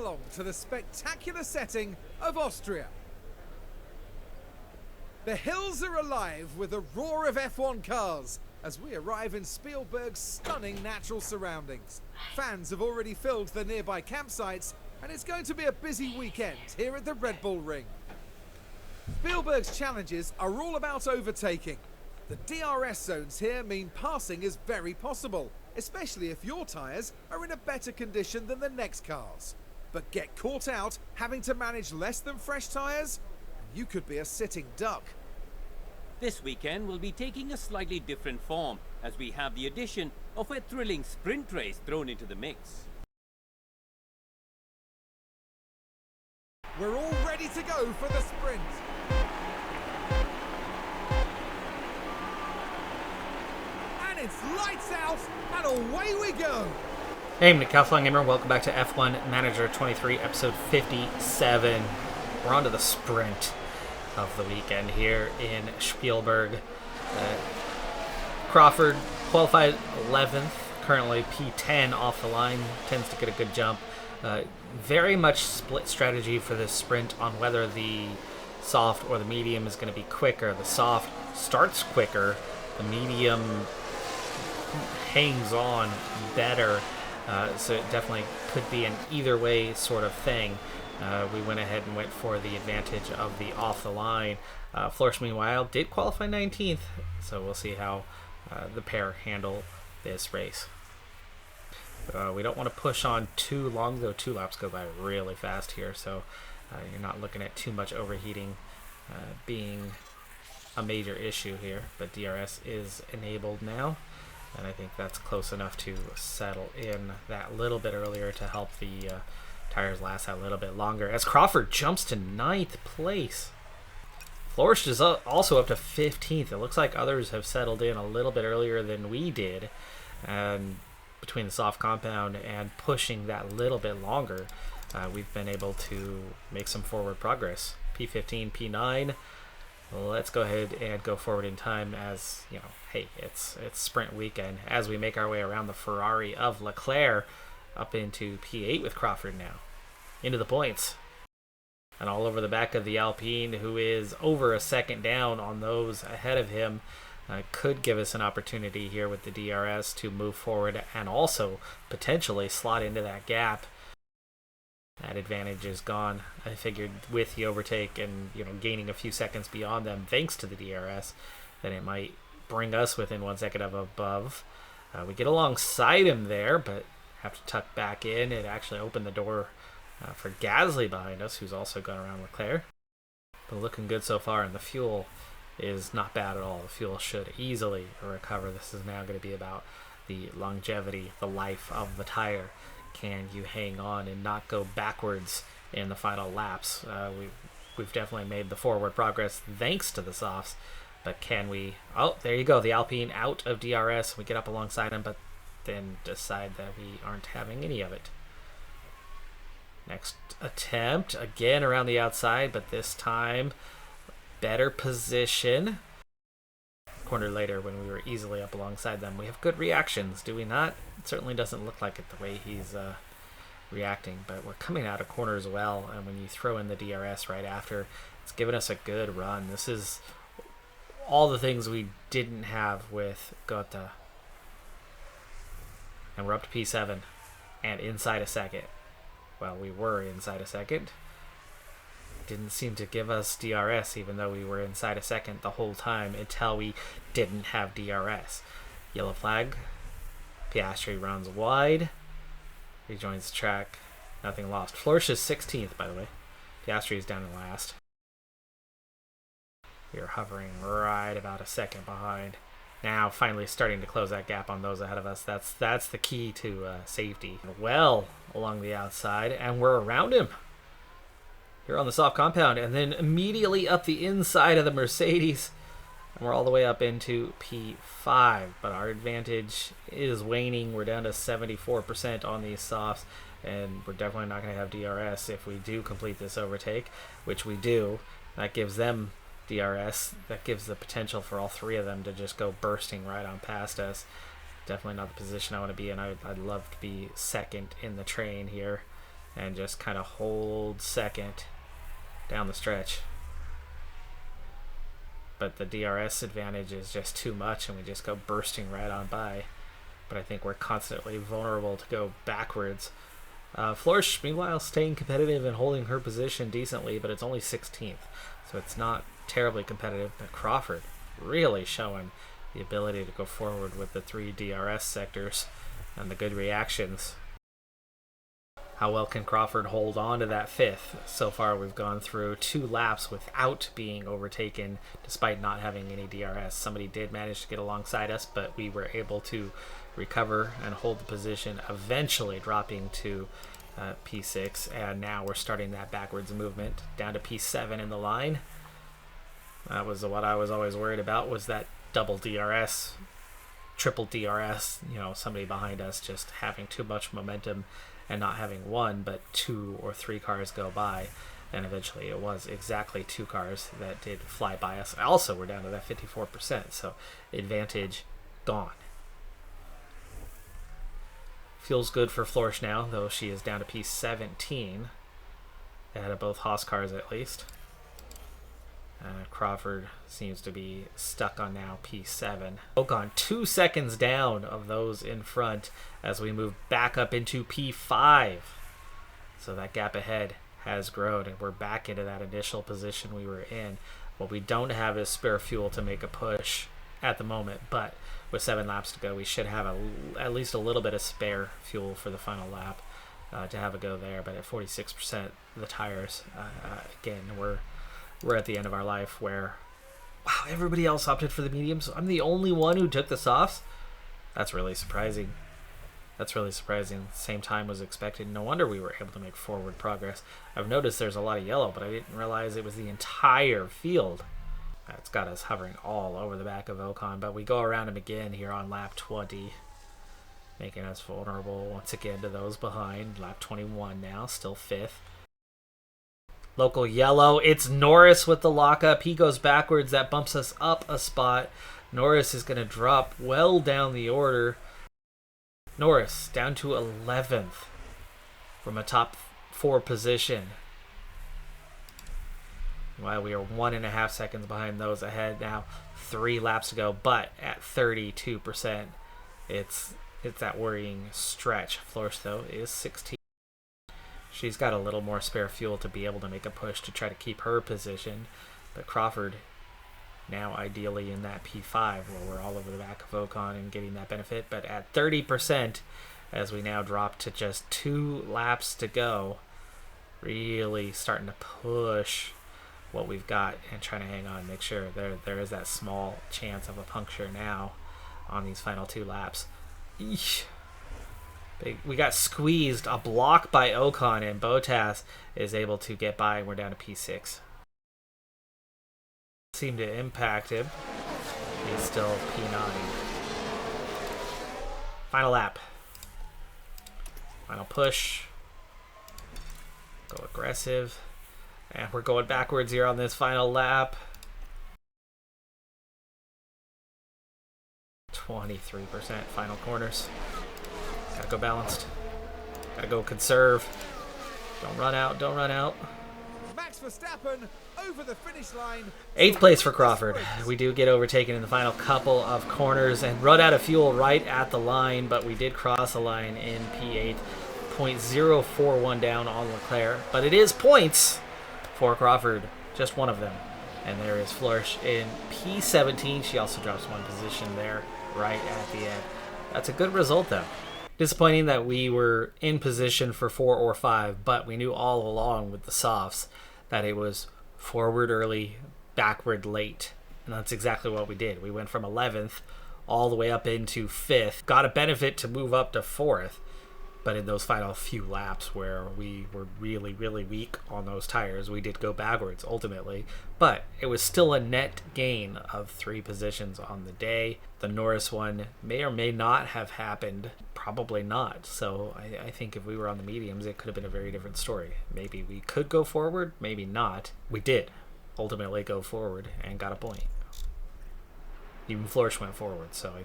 along to the spectacular setting of Austria. The hills are alive with the roar of F1 cars as we arrive in Spielberg's stunning natural surroundings. Fans have already filled the nearby campsites, and it's going to be a busy weekend here at the Red Bull Ring. Spielberg's challenges are all about overtaking. The DRS zones here mean passing is very possible, especially if your tyres are in a better condition than the next cars. But get caught out having to manage less than fresh tyres, and you could be a sitting duck. This weekend will be taking a slightly different form as we have the addition of a thrilling sprint race thrown into the mix. We're all ready to go for the sprint. And it's lights out and away we go. Hey, I'm Decathlon Gamer. Welcome back to F1 Manager 23, episode 57. We're on to the sprint of the weekend here in Spielberg. Crawford qualified 11th, currently P10 off the line, tends to get a good jump. Very much split strategy for this sprint on whether the soft or the medium is going to be quicker. The soft starts quicker, the medium hangs on better, so it definitely could be an either way sort of thing. We went ahead and went for the advantage of the off the line. Flores, meanwhile, did qualify 19th, so we'll see how the pair handle this race. We don't want to push on too long, though 2 laps go by really fast here, so you're not looking at too much overheating being a major issue here. But DRS is enabled now, and I think that's close enough to settle in that little bit earlier to help the tires last a little bit longer. As Crawford jumps to 9th place. Flores is also up to 15th. It looks like others have settled in a little bit earlier than we did, and between the soft compound and pushing that little bit longer, we've been able to make some forward progress. P15, P9. Let's go ahead and go forward in time as, you know, hey, it's sprint weekend as we make our way around the Ferrari of Leclerc up into P8 with Crawford now. Into the points. And all over the back of the Alpine, who is over a second down on those ahead of him. Could give us an opportunity here with the DRS to move forward and also potentially slot into that gap. That advantage is gone. I figured with the overtake and, you know, gaining a few seconds beyond them thanks to the DRS, that it might bring us within 1 second of above. We get alongside him there, but have to tuck back in. It actually opened the door for Gasly behind us, who's also gone around Leclerc. But looking good so far, and the fuel is not bad at all. The fuel should easily recover. This is now going to be about the longevity, the life of the tire. Can you hang on and not go backwards in the final laps? We've definitely made the forward progress thanks to the softs, but can we? Oh, there you go. The Alpine out of DRS. We get up alongside him, but then decide that we aren't having any of it. Next attempt, again around the outside, but this time better position. Corner later when we were easily up alongside them. We have good reactions, do we not? It certainly doesn't look like it the way he's reacting, but we're coming out of corner as well, and when you throw in the DRS right after, it's given us a good run. This is all the things we didn't have with Gotha. And we're up to P7 and inside a second. Well, we were inside a second. Didn't seem to give us DRS, even though we were inside a second the whole time until we didn't have DRS. Yellow flag. Piastri runs wide. Rejoins the track. Nothing lost. Flores is 16th, by the way. Piastri is down in last. We are hovering right about a second behind. Now finally starting to close that gap on those ahead of us. That's the key to safety. Well along the outside, and we're around him here on the soft compound, and then immediately up the inside of the Mercedes, and we're all the way up into P5, but our advantage is waning. We're down to 74% on these softs, and we're definitely not going to have DRS if we do complete this overtake, which we do. That gives them DRS. That gives the potential for all three of them to just go bursting right on past us. Definitely not the position I want to be in. I'd love to be second in the train here. and just kind of hold second down the stretch. But the DRS advantage is just too much, and we just go bursting right on by. But I think we're constantly vulnerable to go backwards. Flourish, meanwhile, staying competitive and holding her position decently, but it's only 16th, so it's not terribly competitive. But Crawford really showing the ability to go forward with the 3 DRS sectors and the good reactions. How well can Crawford hold on to that 5th? So far we've gone through 2 laps without being overtaken, despite not having any DRS. Somebody did manage to get alongside us, but we were able to recover and hold the position, eventually dropping to P6, and now we're starting that backwards movement down to P7 in the line. That was what I was always worried about, was that double DRS, triple DRS, somebody behind us just having too much momentum and not having 1 but 2 or 3 cars go by. And eventually it was exactly 2 cars that did fly by us. Also, we're down to that 54%, so advantage gone. Feels good for Flourish now, though she is down to P17 out of both Haas cars at least. Crawford seems to be stuck on now P7. Ocon 2 seconds down of those in front as we move back up into P5. So that gap ahead has grown, and we're back into that initial position we were in. What we don't have is spare fuel to make a push at the moment, but with 7 laps to go, we should have at least a little bit of spare fuel for the final lap to have a go there. But at 46%, the tires, again, we're at the end of our life where, wow, everybody else opted for the mediums. I'm the only one who took the softs. That's really surprising. Same time was expected. No wonder we were able to make forward progress. I've noticed there's a lot of yellow, but I didn't realize it was the entire field. That's got us hovering all over the back of Ocon, but we go around him again here on lap 20, making us vulnerable once again to those behind. Lap 21 now, still 5th. Local yellow, it's Norris with the lockup. He goes backwards, that bumps us up a spot. Norris is going to drop well down the order. Norris down to 11th from a top 4 position. While we are 1.5 seconds behind those ahead now, 3 laps to go, but at 32%, it's that worrying stretch. Flourish, though, is 16. She's got a little more spare fuel to be able to make a push to try to keep her position, but Crawford now ideally in that P5 where we're all over the back of Ocon and getting that benefit, but at 30% as we now drop to just 2 laps to go, really starting to push what we've got and trying to hang on, make sure there is that small chance of a puncture now on these final 2 laps. Eesh. We got squeezed, a block by Ocon, and Bottas is able to get by, and we're down to P6. Seemed to impact him. He's still P9. Final lap. Final push. Go aggressive. And we're going backwards here on this final lap. 23% final corners. Gotta go balanced. Gotta go conserve. Don't run out. Don't run out. Max Verstappen over the finish line. 8th place for Crawford. We do get overtaken in the final couple of corners and run out of fuel right at the line, but we did cross the line in P8. 0.041 down on Leclerc, but it is points for Crawford. Just one of them. And there is Flourish in P17. She also drops 1 position there right at the end. That's a good result, though. Disappointing that we were in position for 4 or 5, but we knew all along with the softs that it was forward early, backward late. And that's exactly what we did. We went from 11th all the way up into 5th. Got a benefit to move up to 4th. But in those final few laps where we were really, really weak on those tires, we did go backwards ultimately. But it was still a net gain of 3 positions on the day. The Norris one may or may not have happened. Probably not. So I think if we were on the mediums, it could have been a very different story. Maybe we could go forward, maybe not. We did ultimately go forward and got a point. Even Flourish went forward, so I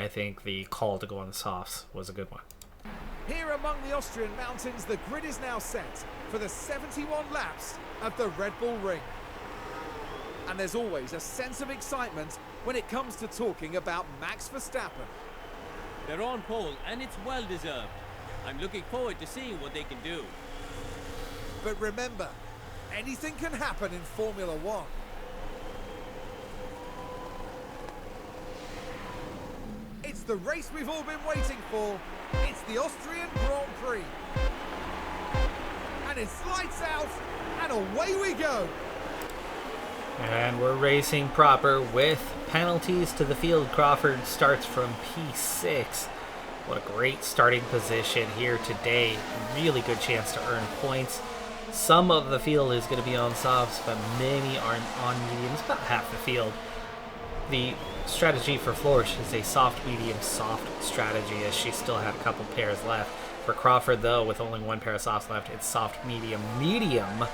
think the call to go on the softs was a good one. Here among the Austrian mountains, the grid is now set for the 71 laps of the Red Bull Ring. And there's always a sense of excitement when it comes to talking about Max Verstappen. They're on pole, and it's well deserved. I'm looking forward to seeing what they can do. But remember, anything can happen in Formula One. It's the race we've all been waiting for. It's the Austrian Grand Prix. And it's lights out, and away we go. And we're racing proper with penalties to the field. Crawford starts from P6. What a great starting position here today. Really good chance to earn points. Some of the field is going to be on softs, but many aren't on mediums, about half the field. The strategy for Florsch is a soft, medium, soft strategy, as she still had a couple pairs left. For Crawford, though, with only one pair of softs left, it's soft, medium, medium.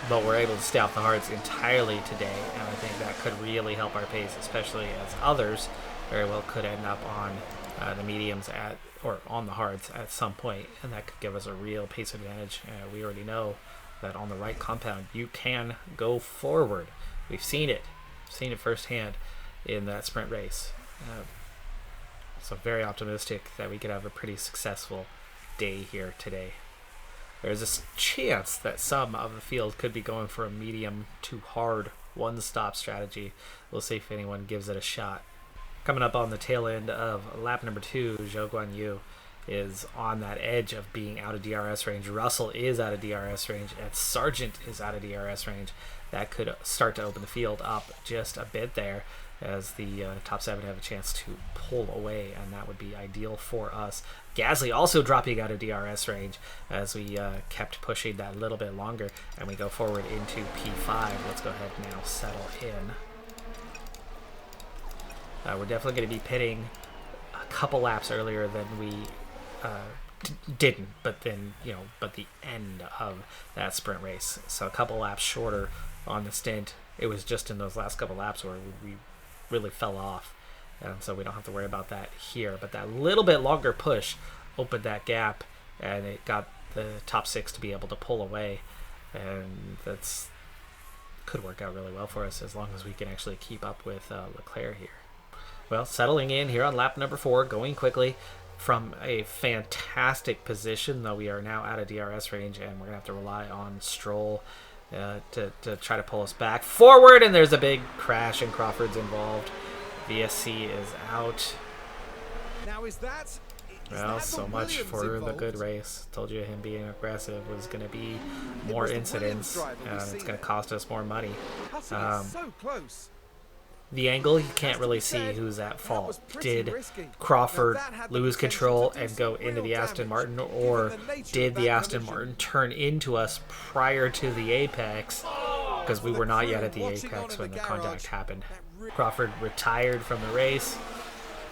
But we're able to stay off the hards entirely today, and I think that could really help our pace, especially as others very well could end up on the mediums or on the hards at some point, and that could give us a real pace advantage. We already know that on the right compound you can go forward. We've seen it firsthand in that sprint race. So very optimistic that we could have a pretty successful day here today. There's a chance that some of the field could be going for a medium to hard one-stop strategy. We'll see if anyone gives it a shot. Coming up on the tail end of lap number 2, Zhou Guanyu is on that edge of being out of DRS range. Russell is out of DRS range, and Sargent is out of DRS range. That could start to open the field up just a bit there, as the top 7 have a chance to pull away, and that would be ideal for us. Gasly also dropping out of DRS range as we kept pushing that a little bit longer, and we go forward into P5. Let's go ahead and now settle in. We're definitely going to be pitting a couple laps earlier than we didn't, but then, but the end of that sprint race. So a couple laps shorter on the stint. It was just in those last couple laps where we really fell off, and so we don't have to worry about that here. But that little bit longer push opened that gap, and it got the top 6 to be able to pull away, and that's could work out really well for us as long as we can actually keep up with Leclerc here. Well, settling in here on lap number 4, going quickly from a fantastic position, though we are now out of DRS range, and we're gonna have to rely on Stroll to try to pull us back forward, and there's a big crash and Crawford's involved. VSC is out. Now is that well, so much for the good race. Told you him being aggressive was going to be more incidents, and it's going to cost us more money. So close. The angle, you can't really see who's at fault. Did Crawford lose control and go into the Aston Martin, or did the Aston Martin turn into us prior to the apex? Because we were not yet at the apex when the contact happened. Crawford retired from the race.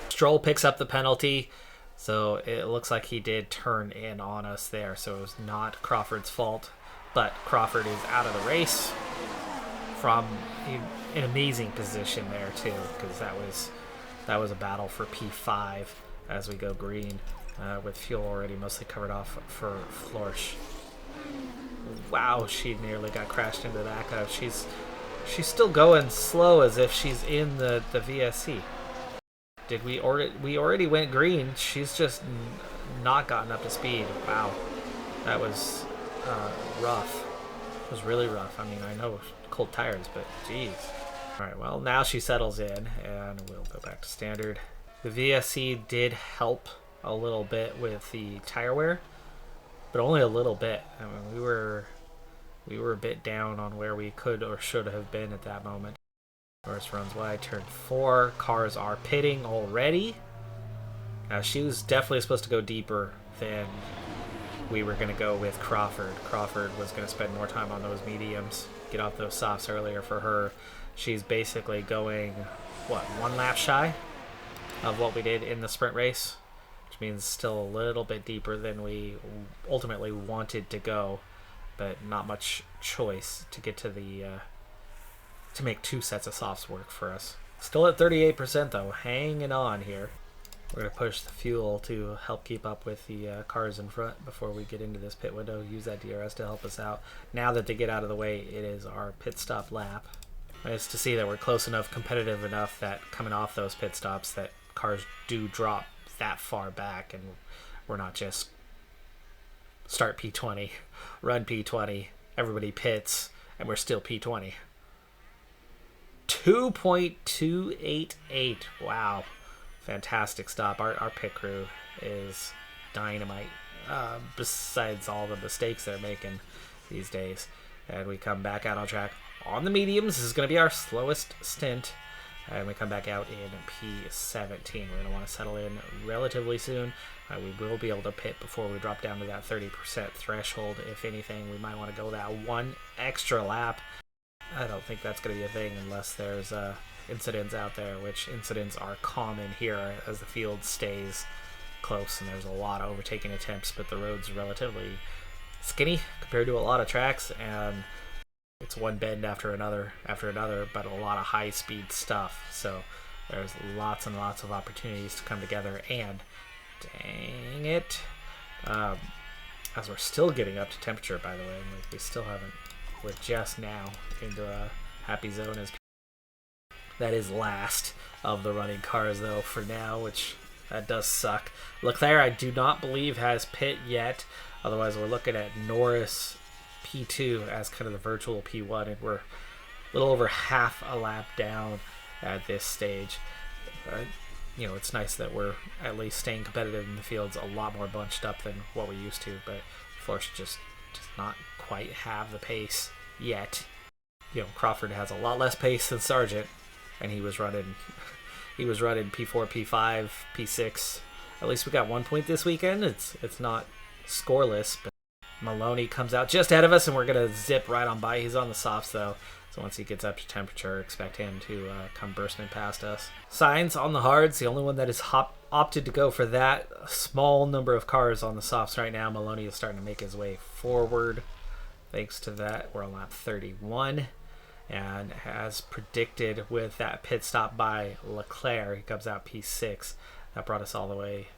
Stroll picks up the penalty, so it looks like he did turn in on us there, so it was not Crawford's fault. But Crawford is out of the race from an amazing position there too, because that was a battle for P5 as we go green, with fuel already mostly covered off for Florsch. Wow, she nearly got crashed into that guy. She's still going slow as if she's in the VSC. Did we already went green? She's just not gotten up to speed. Wow, that was rough. It was really rough. I mean, I know cold tires, but geez. All right, well, now she settles in, and we'll go back to standard. The VSC did help a little bit with the tire wear, but only a little bit. I mean, we were a bit down on where we could or should have been at that moment. Norris runs wide, turn 4. Cars are pitting already. Now, she was definitely supposed to go deeper than we were going to go with Crawford. Crawford was going to spend more time on those mediums, get off those softs earlier for her. She's basically going, what, 1 lap shy of what we did in the sprint race, which means still a little bit deeper than we ultimately wanted to go, but not much choice to get to the to make 2 sets of softs work for us. Still at 38% though, hanging on here. We're going to push the fuel to help keep up with the cars in front before we get into this pit window. Use that DRS to help us out. Now that they get out of the way, it is our pit stop lap. Nice to see that we're close enough, competitive enough that coming off those pit stops that cars do drop that far back and we're not just start P20, run P20, everybody pits, and we're still P20. 2.288. Wow. Fantastic stop. Our pit crew is dynamite, besides all the mistakes they're making these days. And we come back out on track on the mediums. This is going to be our slowest stint. And we come back out in P17. We're going to want to settle in relatively soon. We will be able to pit before we drop down to that 30% threshold. If anything, we might want to go that one extra lap. I don't think that's going to be a thing unless there's incidents out there, which incidents are common here as the field stays close and there's a lot of overtaking attempts, but the road's relatively skinny compared to a lot of tracks, and it's one bend after another, but a lot of high-speed stuff. So there's lots and lots of opportunities to come together, and dang it, as we're still getting up to temperature, by the way, like we still haven't, we're just now into a happy zone as that is last of the running cars though for now, which that does suck. Leclerc, I do not believe, has pit yet. Otherwise, we're looking at Norris P2 as kind of the virtual P1, and we're a little over half a lap down at this stage. You know, it's nice that we're at least staying competitive in the fields, a lot more bunched up than what we used to, but Florsch just does not quite have the pace yet. You know, Crawford has a lot less pace than Sargent, and he was running P4, P5, P6. At least we got 1 point this weekend. It's not scoreless, but Maloney comes out just ahead of us, and we're gonna zip right on by. He's on the softs though, so once he gets up to temperature, expect him to come bursting past us. Sainz on the hards, the only one that is opted to go for that. A small number of cars on the softs right now. Maloney is starting to make his way forward. Thanks to that, we're on lap 31. And as predicted with that pit stop by Leclerc, he comes out P6. That brought us all the way,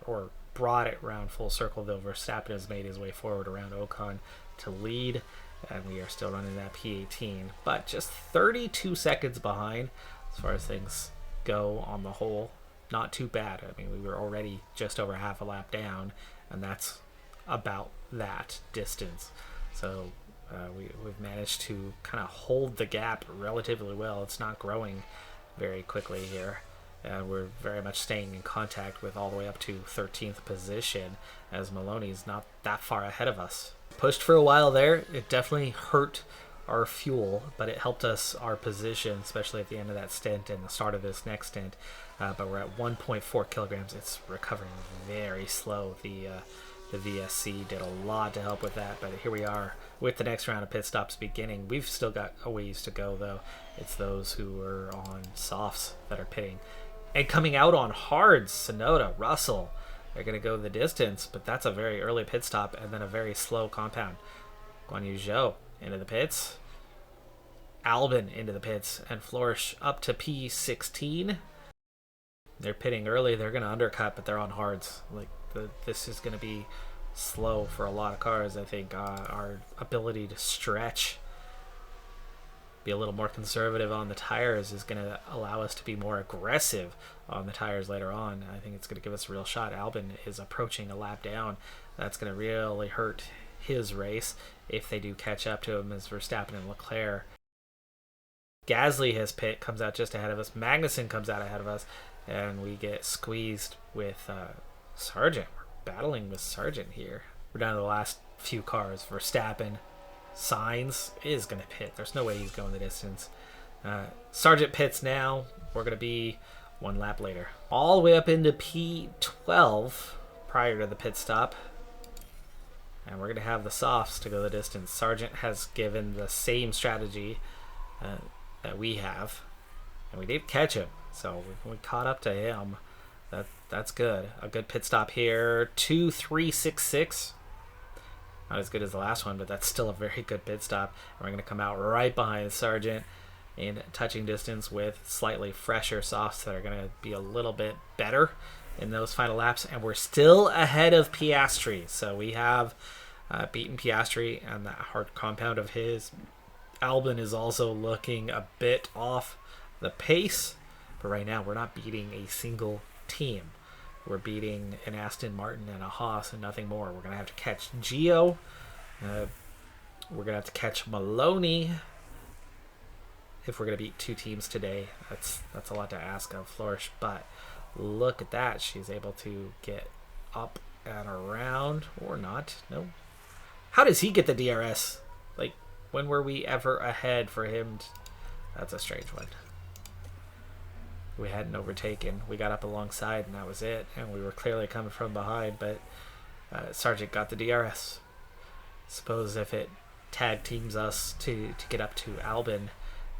or brought it around full circle, though Verstappen has made his way forward around Ocon to lead. And we are still running that P18. But just 32 seconds behind as far as things go on the whole. Not too bad. I mean, we were already just over half a lap down, and that's about that distance. So we've managed to kind of hold the gap relatively well. It's not growing very quickly here. We're very much staying in contact with all the way up to 13th position, as Maloney's not that far ahead of us. Pushed for a while there. It definitely hurt our fuel, but it helped us our position, especially at the end of that stint and the start of this next stint. But we're at 1.4 kilograms. It's recovering very slow. The VSC did a lot to help with that, but here we are with the next round of pit stops beginning. We've still got a ways to go, though. It's those who are on softs that are pitting. And coming out on hards, Sonoda, Russell, they're going to go the distance, but that's a very early pit stop and then a very slow compound. Guan Yu Zhou into the pits. Albon into the pits, and Florsch up to P16. They're pitting early. They're going to undercut, but they're on hards. This is going to be slow for a lot of cars. I think our ability to stretch, be a little more conservative on the tires, is going to allow us to be more aggressive on the tires later on. I think it's going to give us a real shot. Albon is approaching a lap down. That's going to really hurt his race if they do catch up to him as Verstappen and Leclerc. Gasly has pit, comes out just ahead of us. Magnussen comes out ahead of us, and we get squeezed with Sargent. We're battling with Sargent here. We're down to the last few cars. Verstappen, Sainz is going to pit. There's no way he's going the distance. Sargent pits now. We're going to be one lap later. All the way up into P12 prior to the pit stop. And we're going to have the softs to go the distance. Sargent has given the same strategy that we have. And we did catch him. So we caught up to him. That's good. A good pit stop here. 2.366. Not as good as the last one, but that's still a very good pit stop. And we're going to come out right behind Sargent in touching distance with slightly fresher softs that are going to be a little bit better in those final laps. And we're still ahead of Piastri. So we have beaten Piastri and that hard compound of his. Albon is also looking a bit off the pace. But right now we're not beating a single team. We're beating an Aston Martin and a Haas and nothing more. We're going to have to catch Gio. We're going to have to catch Maloney if we're going to beat two teams today. That's a lot to ask of Flourish, but look at that. She's able to get up and around, or not. No. How does he get the DRS? Like, when were we ever ahead for him? That's a strange one. We hadn't overtaken. We got up alongside, and that was it. And we were clearly coming from behind, but Sargent got the DRS. Suppose if it tag teams us to get up to Albon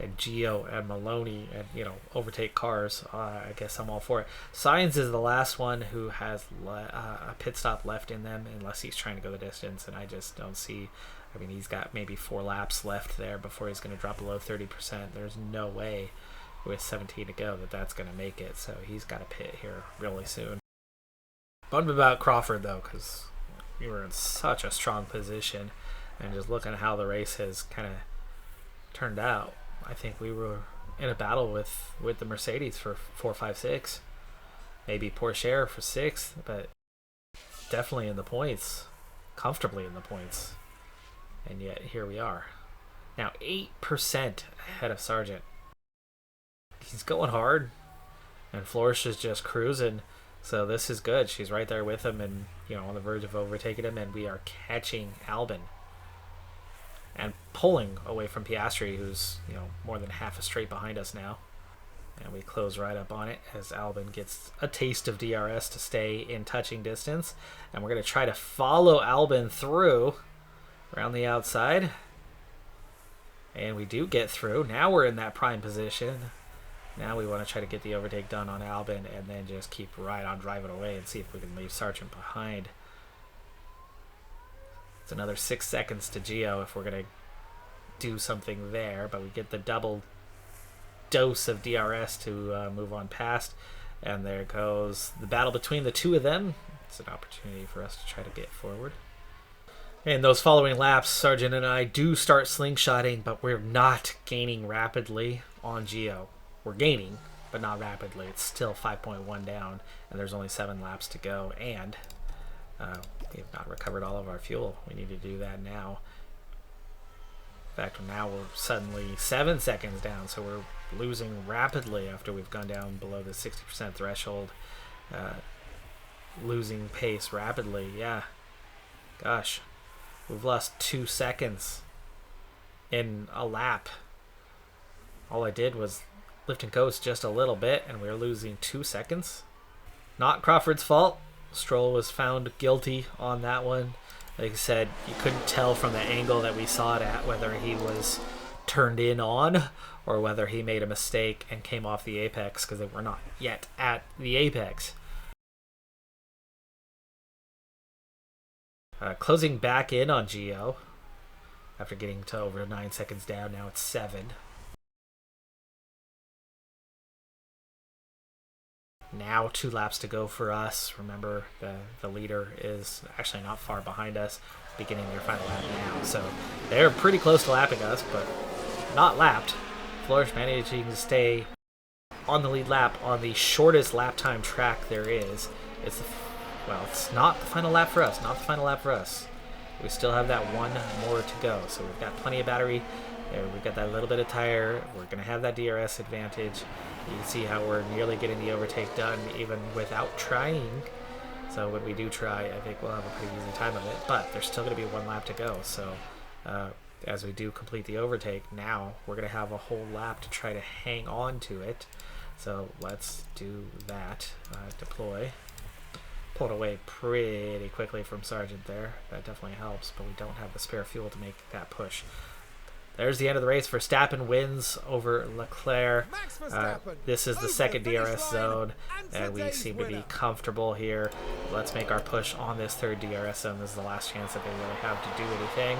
and Gio and Maloney and, overtake cars, I guess I'm all for it. Sainz is the last one who has a pit stop left in them, unless he's trying to go the distance, and I just don't see. I mean, he's got maybe 4 laps left there before he's going to drop below 30%. There's no way with 17 to go that's going to make it, so he's got to pit here really soon. Bummed about Crawford, though, because we were in such a strong position, and just looking at how the race has kind of turned out, I think we were in a battle with the Mercedes for 4, 5, 6. Maybe Porsche for 6th, but definitely in the points. Comfortably in the points. And yet, here we are. Now, 8% ahead of Sargent. He's going hard. And Flourish is just cruising. So this is good. She's right there with him and, on the verge of overtaking him. And we are catching Albon. And pulling away from Piastri, who's, more than half a straight behind us now. And we close right up on it as Albon gets a taste of DRS to stay in touching distance. And we're going to try to follow Albon through around the outside. And we do get through. Now we're in that prime position. Now we want to try to get the overtake done on Albon and then just keep right on driving away and see if we can leave Sargent behind. It's another 6 seconds to Gio if we're going to do something there, but we get the double dose of DRS to move on past. And there goes the battle between the two of them. It's an opportunity for us to try to get forward. In those following laps, Sargent and I do start slingshotting, but we're not gaining rapidly on Gio. We're gaining, but not rapidly. It's still 5.1 down, and there's only 7 laps to go, and we have not recovered all of our fuel. We need to do that now. In fact, now we're suddenly 7 seconds down, so we're losing rapidly after we've gone down below the 60% threshold. Losing pace rapidly, yeah. Gosh, we've lost 2 seconds in a lap. All I did was lift and coast just a little bit, and we're losing 2 seconds. Not Crawford's fault. Stroll was found guilty on that one. Like I said, you couldn't tell from the angle that we saw it at whether he was turned in on or whether he made a mistake and came off the apex, because we're not yet at the apex. Closing back in on Gio after getting to over 9 seconds down. Now it's 7. Now 2 laps to go for us. Remember, the leader is actually not far behind us, beginning their final lap now. So they're pretty close to lapping us, but not lapped. Flourish managing to stay on the lead lap on the shortest lap time track there is. It's not the final lap for us. Not the final lap for us. We still have that 1 more to go. So we've got plenty of battery. We've got that little bit of tire. We're going to have that DRS advantage. You can see how we're nearly getting the overtake done even without trying. So when we do try, I think we'll have a pretty easy time of it. But there's still going to be 1 lap to go. So as we do complete the overtake, now we're going to have a whole lap to try to hang on to it. So let's do that. Deploy. Pulled away pretty quickly from Sargent there. That definitely helps, but we don't have the spare fuel to make that push. There's the end of the race. Verstappen wins over Leclerc. This is the second DRS zone, and we seem to be comfortable here. Let's make our push on this third DRS zone. This is the last chance that they really have to do anything.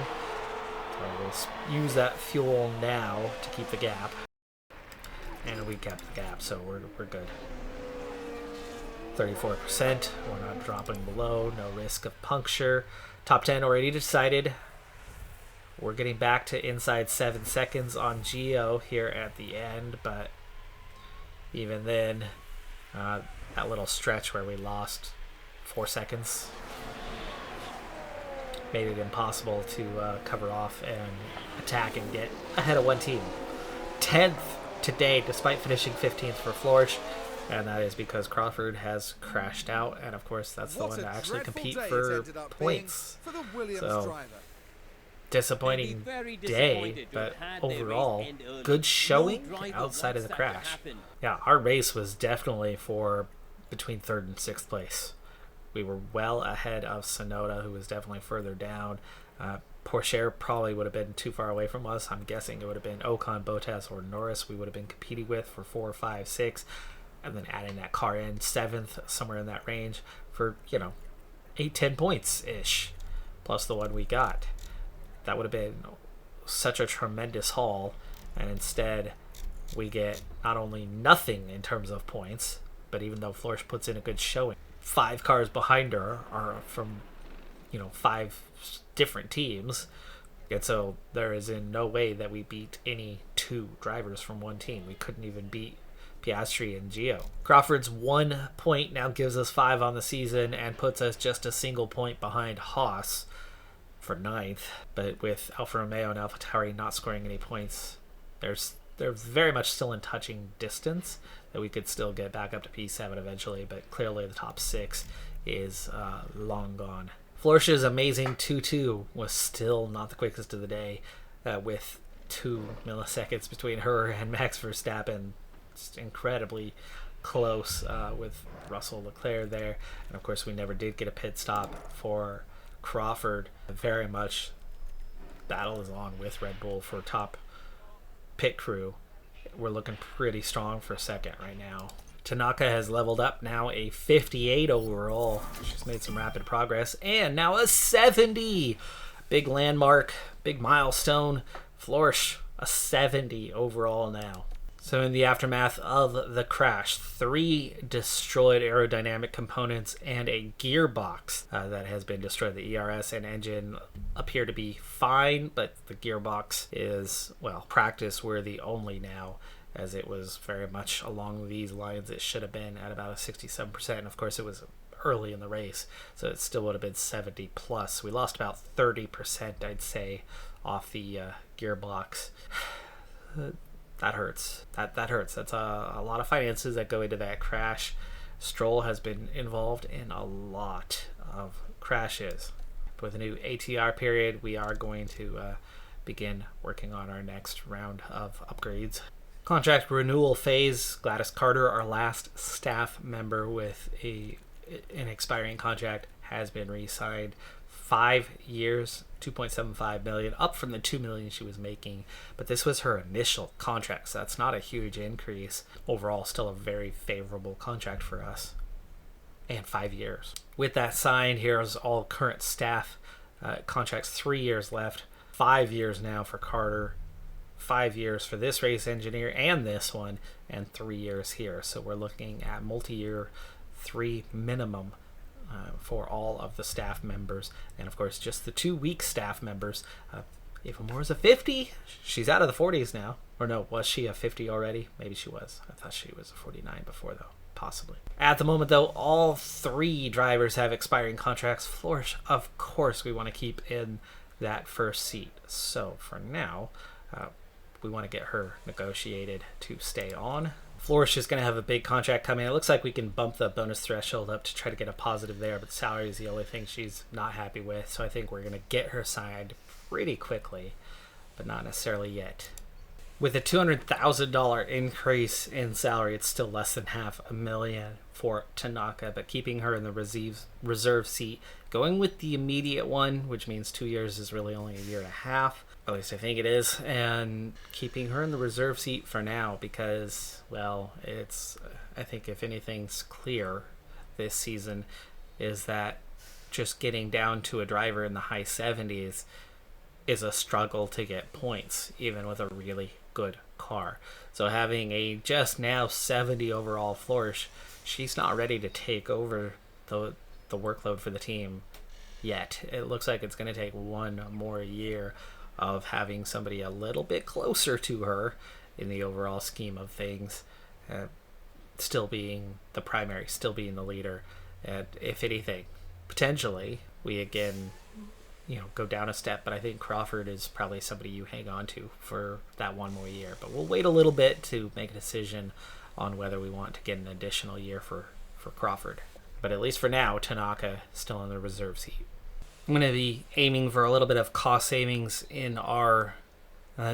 So we'll use that fuel now to keep the gap. and we kept the gap, so we're good. 34%, we're not dropping below, no risk of puncture. Top 10 already decided. We're getting back to inside 7 seconds on Geo here at the end, but even then, that little stretch where we lost 4 seconds made it impossible to cover off and attack and get ahead of one team. 10th today, despite finishing 15th for Flourish, and that is because Crawford has crashed out, and of course that's the one to actually compete for points. For the Williams So driver. disappointing day, but overall good showing outside of the crash. Yeah, our race was definitely for between 3rd and 6th place. We were well ahead of Sonoda, who was definitely further down. Porsche probably would have been too far away from us. I'm guessing it would have been Ocon, Bottas, or Norris we would have been competing with for 4, 5, 6, and then adding that car in 7th, somewhere in that range for, 8-10 points ish, plus the one we got. That would have been such a tremendous haul, and instead we get not only nothing in terms of points, but even though Flourish puts in a good showing, 5 cars behind her are from 5 different teams, and so there is in no way that we beat any 2 drivers from one team. We couldn't even beat Piastri and Gio. Crawford's 1 point now gives us 5 on the season and puts us just a single point behind Haas for 9th, but with Alfa Romeo and AlphaTauri not scoring any points, they're very much still in touching distance that we could still get back up to P7 eventually, but clearly the top 6 is long gone. Flourish's amazing 2-2 was still not the quickest of the day, with 2 milliseconds between her and Max Verstappen. Just incredibly close with Russell Leclerc there, and of course we never did get a pit stop for Crawford. Very much battle is on with Red Bull for top pit crew. We're looking pretty strong for 2nd right now. Tanaka has leveled up, now a 58 overall. She's made some rapid progress, and now a 70. Big landmark, big milestone. Flourish, a 70 overall now. So in the aftermath of the crash, 3 destroyed aerodynamic components and a gearbox that has been destroyed. The ERS and engine appear to be fine, but the gearbox is, practice worthy only now, as it was very much along these lines. It should have been at about a 67%. And of course, it was early in the race, so it still would have been 70 plus. We lost about 30%, I'd say, off the gearbox. That hurts. That hurts. That's a lot of finances that go into that crash. Stroll has been involved in a lot of crashes. With a new ATR period, we are going to begin working on our next round of upgrades. Contract renewal phase. Gladys Carter, our last staff member with an expiring contract, has been re-signed. 5 years, $2.75 million, up from the $2 million she was making. But this was her initial contract, so that's not a huge increase. Overall, still a very favorable contract for us. And 5 years. With that signed, here's all current staff. Contracts 3 years left. 5 years now for Carter. 5 years for this race engineer and this one, and 3 years here. So we're looking at multi-year, 3 minimum for all of the staff members, and of course just the 2 week staff members. Eva Moore's a 50. She's out of the 40s now. Or no, was she a 50 already? Maybe she was. I thought she was a 49 before, though. Possibly. At the moment, though, all 3 drivers have expiring contracts. Flourish, of course, we want to keep in that first seat. So for now, we want to get her negotiated to stay on. Flourish is going to have a big contract coming. It looks like we can bump the bonus threshold up to try to get a positive there, but salary is the only thing she's not happy with. So I think we're going to get her signed pretty quickly, but not necessarily yet. With a $200,000 increase in salary, it's still less than $500,000 for Tanaka, but keeping her in the reserve seat, going with the immediate one, which means 2 years is really only a year and a half. At least I think it is, and keeping her in the reserve seat for now because, I think if anything's clear this season is that just getting down to a driver in the high 70s is a struggle to get points, even with a really good car. So having a just now 70 overall flourish, she's not ready to take over the workload for the team yet. It looks like it's going to take one more year of having somebody a little bit closer to her in the overall scheme of things, still being the primary, still being the leader. And if anything, potentially we again, go down a step, but I think Crawford is probably somebody you hang on to for that one more year. But we'll wait a little bit to make a decision on whether we want to get an additional year for Crawford. But at least for now, Tanaka still in the reserve seat. I'm going to be aiming for a little bit of cost savings in our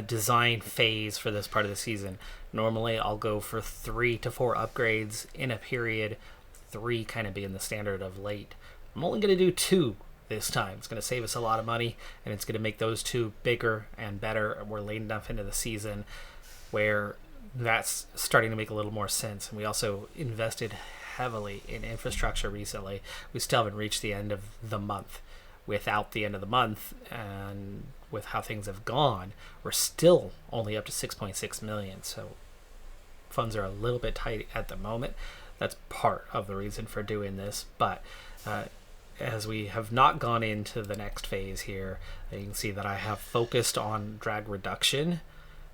design phase for this part of the season. Normally I'll go for 3 to 4 upgrades in a period, 3 kind of being the standard of late. I'm only going to do 2 this time. It's going to save us a lot of money, and it's going to make those 2 bigger and better. We're late enough into the season where that's starting to make a little more sense. And we also invested heavily in infrastructure recently. We still haven't reached the end of the month. Without the end of the month, and with how things have gone, we're still only up to 6.6 million. So funds are a little bit tight at the moment. That's part of the reason for doing this. But as we have not gone into the next phase here, you can see that I have focused on drag reduction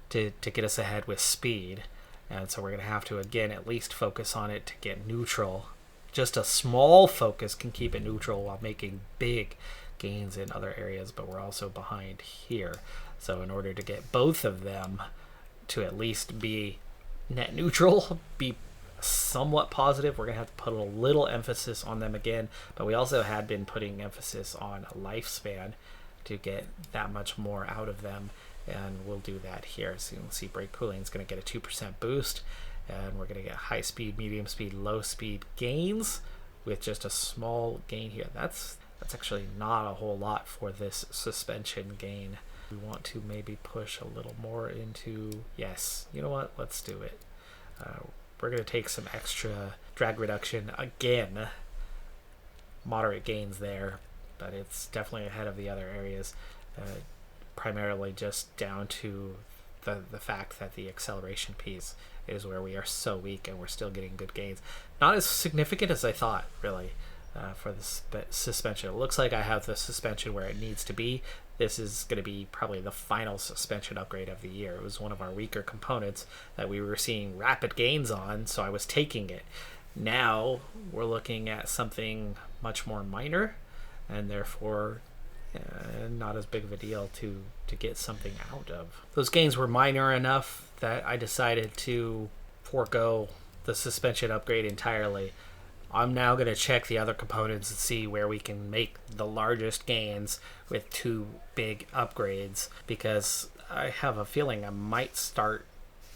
to get us ahead with speed. And so we're going to have to, again, at least focus on it to get neutral. Just a small focus can keep it neutral while making big gains in other areas, but we're also behind here. So in order to get both of them to at least be net neutral, be somewhat positive, we're going to have to put a little emphasis on them again. But we also had been putting emphasis on lifespan to get that much more out of them, and we'll do that here. So you can see brake cooling is going to get a 2% boost, and we're going to get high speed, medium speed, low speed gains with just a small gain here. That's actually not a whole lot for this suspension gain. We want to maybe push a little more into, yes, you know what, let's do it. We're going to take some extra drag reduction again. Moderate gains there, but it's definitely ahead of the other areas, primarily just down to the fact that the acceleration piece is where we are so weak, and we're still getting good gains. Not as significant as I thought, really, for the suspension. It looks like I have the suspension where it needs to be. This is going to be probably the final suspension upgrade of the year. It was one of our weaker components that we were seeing rapid gains on, so I was taking it. Now we're looking at something much more minor, and therefore not as big of a deal to get something out of. Those gains were minor enough that I decided to forego the suspension upgrade entirely. I'm now going to check the other components and see where we can make the largest gains with 2 big upgrades, because I have a feeling I might start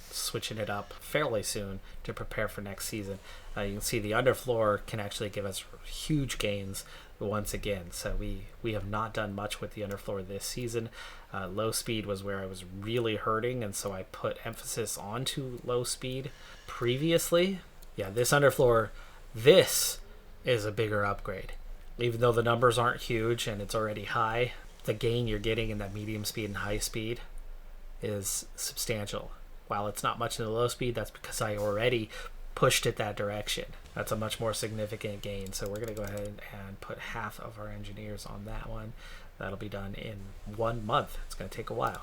switching it up fairly soon to prepare for next season. You can see the underfloor can actually give us huge gains once again. So we have not done much with the underfloor this season. Low speed was where I was really hurting, and so I put emphasis onto low speed previously. Yeah, this underfloor, this is a bigger upgrade. Even though the numbers aren't huge and it's already high, the gain you're getting in that medium speed and high speed is substantial. While it's not much in the low speed, that's because I already pushed it that direction. That's a much more significant gain. So we're going to go ahead and put half of our engineers on that one. That'll be done in 1 month. It's going to take a while.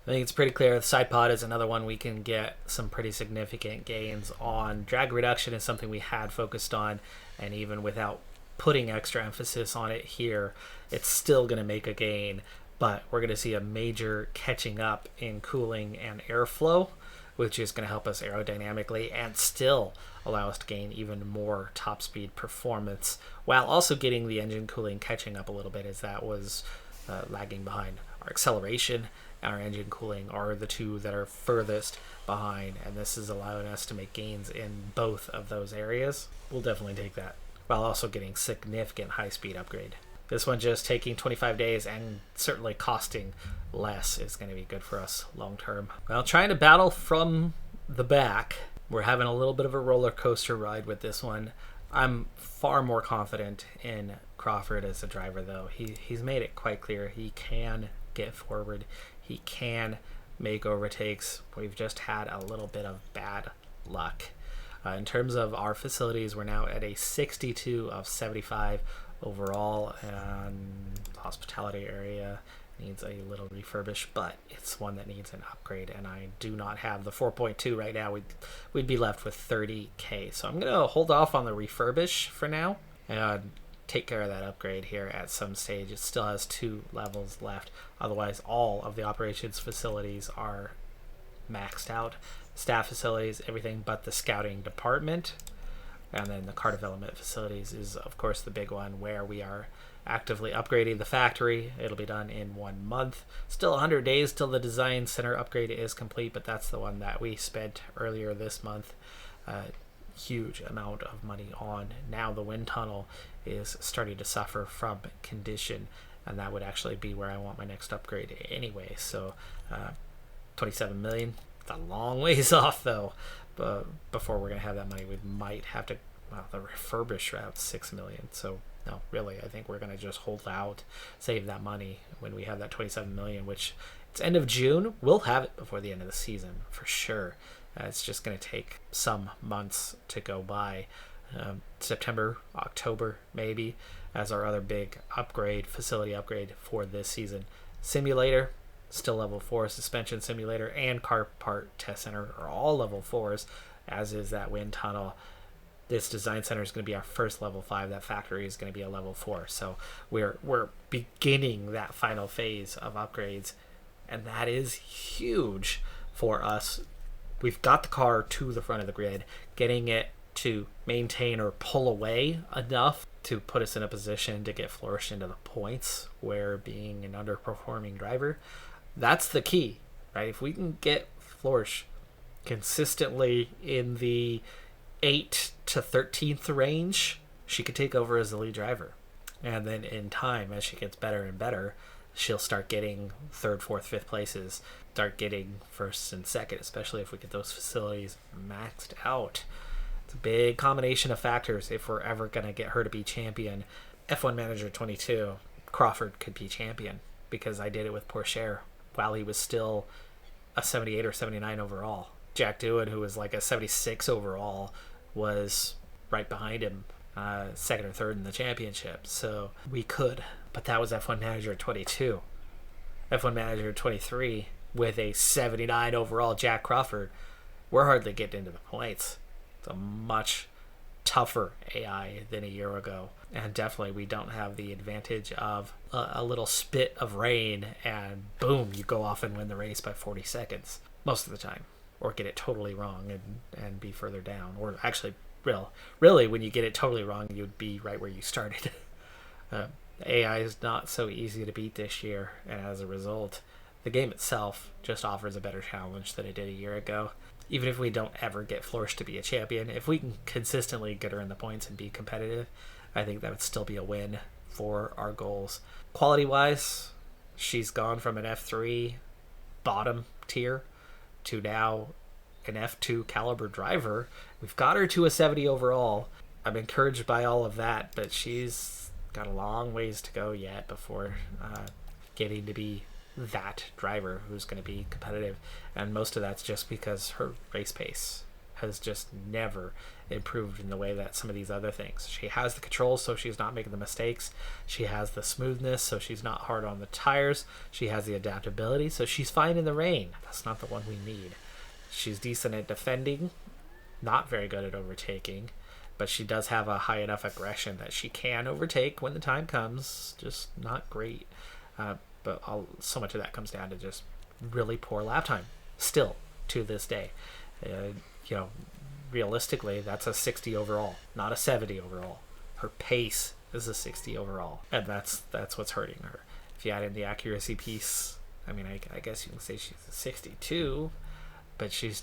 I think it's pretty clear the side pod is another one we can get some pretty significant gains on. Drag reduction is something we had focused on, and even without putting extra emphasis on it here, it's still going to make a gain, but we're going to see a major catching up in cooling and airflow, which is going to help us aerodynamically and still allow us to gain even more top speed performance, while also getting the engine cooling catching up a little bit, as that was lagging behind. Our acceleration and our engine cooling are the 2 that are furthest behind, and this is allowing us to make gains in both of those areas. We'll definitely take that, while also getting significant high speed upgrade. This one just taking 25 days and certainly costing less is going to be good for us long term. Well, trying to battle from the back, we're having a little bit of a roller coaster ride with this one. I'm far more confident in Crawford as a driver, though. He's made it quite clear he can get forward. He can make overtakes. We've just had a little bit of bad luck. In terms of our facilities, we're now at a 62 of 75 overall, and hospitality area needs a little refurbish, but it's one that needs an upgrade, and I do not have the 4.2 right now. We'd be left with 30k, so I'm gonna hold off on the refurbish for now and take care of that upgrade here at some stage. It still has 2 levels left. Otherwise, all of the operations facilities are maxed out. Staff facilities, everything but the scouting department. And then the car development facilities is, of course, the big one where we are actively upgrading the factory. It'll be done in 1 month. Still 100 days till the design center upgrade is complete, but that's the one that we spent earlier this month. Huge amount of money on. Now the wind tunnel is starting to suffer from condition, and that would actually be where I want my next upgrade anyway. So 27 million. It's a long ways off though, but before we're gonna have that money, we might have to, well, the refurbish route 6 million. So no, really, I think we're gonna just hold out, save that money when we have that 27 million, which it's end of June. We'll have it before the end of the season for sure. It's just gonna take some months to go by. September, October maybe, as our other big facility upgrade for this season. Simulator, still level 4. Suspension simulator and car part test center are all level 4s, as is that wind tunnel. This design center is going to be our first level 5. That factory is going to be a level 4. So we're beginning that final phase of upgrades, and that is huge for us. We've got the car to the front of the grid. Getting it to maintain or pull away enough to put us in a position to get flourished into the points, where being an underperforming driver, that's the key, right? If we can get Flourish consistently in the 8th to 13th range, she could take over as the lead driver. And then in time, as she gets better and better, she'll start getting 3rd, 4th, 5th places, start getting 1st and 2nd, especially if we get those facilities maxed out. It's a big combination of factors if we're ever going to get her to be champion. F1 Manager 22, Crawford could be champion because I did it with Pourchaire while he was still a 78 or 79 overall. Jack Doohan, who was like a 76 overall, was right behind him, 2nd or 3rd in the championship. So we could, but that was F1 Manager 22. F1 Manager 23 with a 79 overall Jack Crawford, we're hardly getting into the points. It's a much tougher AI than a year ago, and definitely we don't have the advantage of a little spit of rain and boom, you go off and win the race by 40 seconds most of the time, or get it totally wrong and be further down, or actually really when you get it totally wrong, you'd be right where you started. AI is not so easy to beat this year, and as a result, the game itself just offers a better challenge than it did a year ago. Even if we don't ever get Flourish to be a champion, if we can consistently get her in the points and be competitive, I think that would still be a win for our goals. Quality-wise, she's gone from an F3 bottom tier to now an F2 caliber driver. We've got her to a 70 overall. I'm encouraged by all of that, but she's got a long ways to go yet before getting to be that driver who's going to be competitive, and most of that's just because her race pace has just never improved in the way that some of these other things. She has the controls, so she's not making the mistakes. She has the smoothness, so she's not hard on the tires. She has the adaptability, so she's fine in the rain. That's not the one we need. She's decent at defending, not very good at overtaking, but she does have a high enough aggression that she can overtake when the time comes, just not great. But so much of that comes down to just really poor lap time, still, to this day. Realistically, that's a 60 overall, not a 70 overall. Her pace is a 60 overall, and that's what's hurting her. If you add in the accuracy piece, I mean, I guess you can say she's a 62, but she's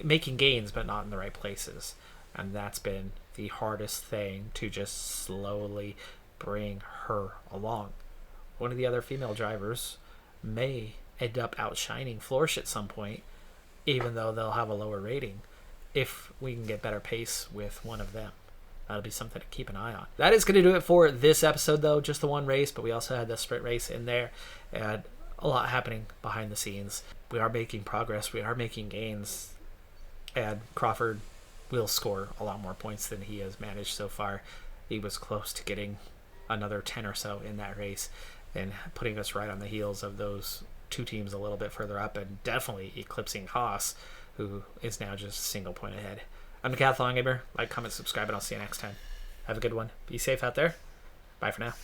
making gains, but not in the right places. And that's been the hardest thing, to just slowly bring her along. One of the other female drivers may end up outshining Flourish at some point, even though they'll have a lower rating, if we can get better pace with one of them. That'll be something to keep an eye on. That is going to do it for this episode, though. Just the one race, but we also had the sprint race in there. And a lot happening behind the scenes. We are making progress. We are making gains. And Crawford will score a lot more points than he has managed so far. He was close to getting another 10 or so in that race and putting us right on the heels of those two teams a little bit further up, and definitely eclipsing Haas, who is now just a single point ahead. I'm Decathlon Gamer. Like, comment, subscribe, and I'll see you next time. Have a good one. Be safe out there. Bye for now.